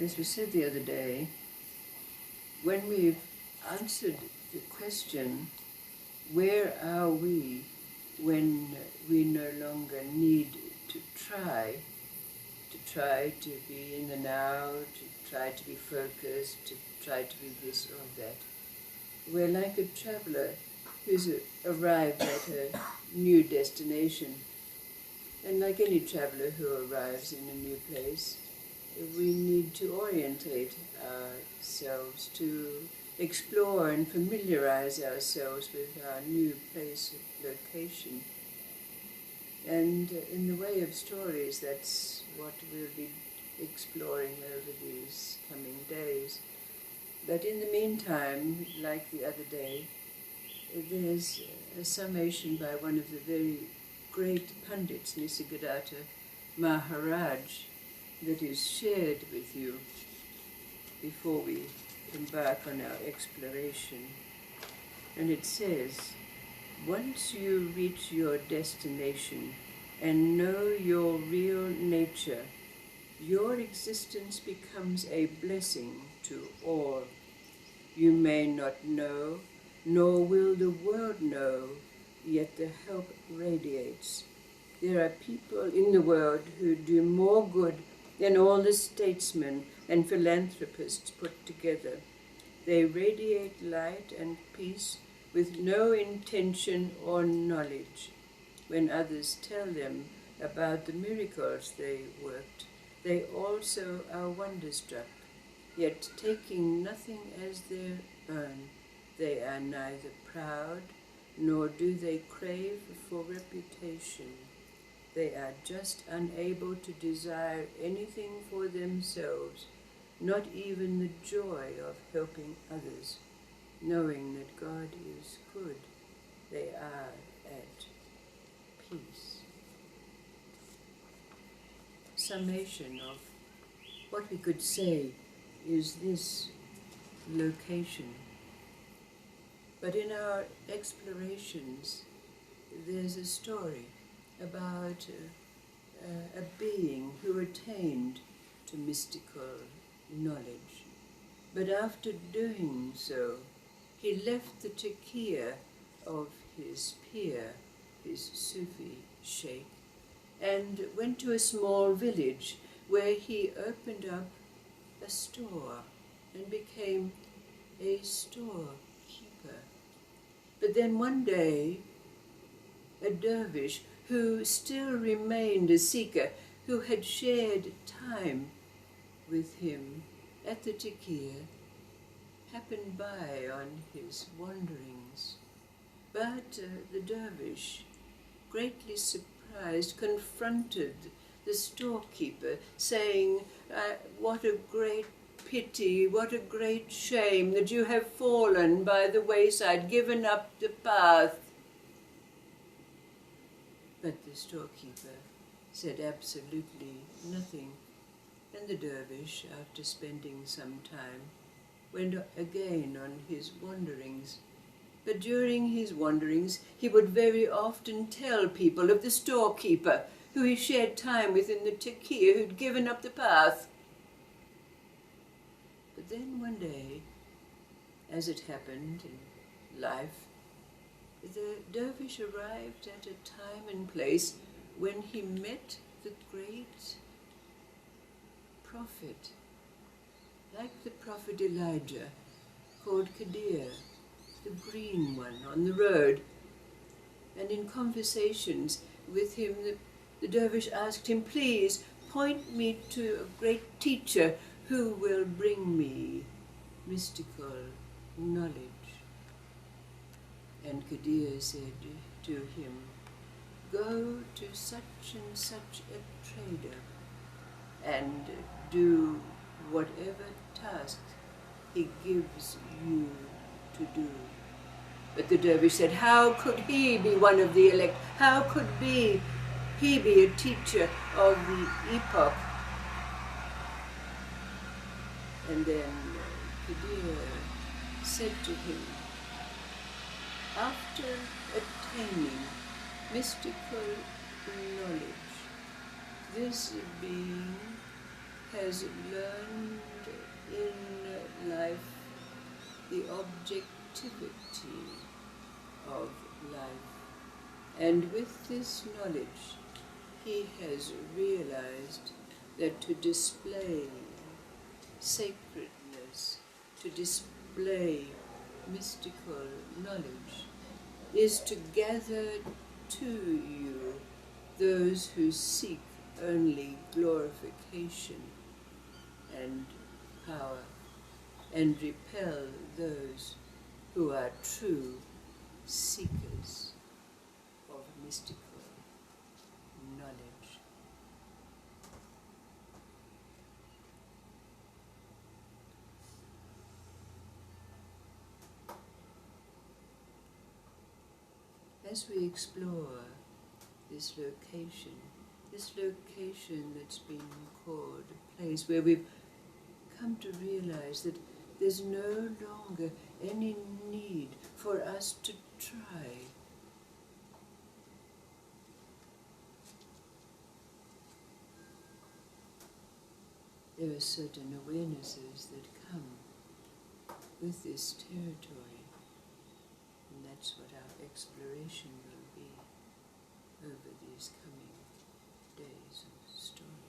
as we said the other day, when we've answered the question, where are we when we no longer need to try to be in the now, to try to be focused, to try to be this or that. We're like a traveller who's arrived at a new destination. And like any traveller who arrives in a new place, we need to orientate ourselves, to explore and familiarize ourselves with our new place of location. And in the way of stories, that's what we'll be exploring over these coming days. But in the meantime, like the other day, there's a summation by one of the very great pundits, Nisargadatta Maharaj, that is shared with you before we embark on our exploration. And it says, once you reach your destination and know your real nature, your existence becomes a blessing to all. You may not know, nor will the world know, yet the help radiates. There are people in the world who do more good than all the statesmen and philanthropists put together. They radiate light and peace with no intention or knowledge. When others tell them about the miracles they worked, they also are wonderstruck, yet taking nothing as their own, they are neither proud nor do they crave for reputation. They are just unable to desire anything for themselves, not even the joy of helping others. Knowing that God is good, they are at peace. Summation of what we could say is this location. But in our explorations, there's a story about a being who attained to mystical knowledge. But after doing so, he left the takiya of his peer, his Sufi sheikh, and went to a small village where he opened up a store and became a storekeeper. But then one day, a dervish who still remained a seeker, who had shared time with him at the takiya, happened by on his wanderings. But the dervish, greatly surprised, confronted the storekeeper, saying, what a great pity, what a great shame that you have fallen by the wayside, given up the path. But the storekeeper said absolutely nothing, and the dervish, after spending some time, went again on his wanderings. But during his wanderings, he would very often tell people of the storekeeper who he shared time with in the takiya, who'd given up the path. But then one day, as it happened in life, the dervish arrived at a time and place when he met the great prophet, like the prophet Elijah, called Kadir, the green one on the road. And in conversations with him, the dervish asked him, please point me to a great teacher who will bring me mystical knowledge. And Kadir said to him, go to such and such a trader and do whatever task he gives you to do. But the dervish said, how could he be one of the elect? How could he be a teacher of the epoch? And then Kadir said to him, after attaining mystical knowledge, this being has learned life, the objectivity of life. And with this knowledge, he has realized that to display sacredness, to display mystical knowledge, is to gather to you those who seek only glorification and power, and repel those who are true seekers of mystical knowledge. As we explore this location that's been called a place where we've come to realize that there's no longer any need for us to try. There are certain awarenesses that come with this territory, and that's what our exploration will be over these coming days and stories.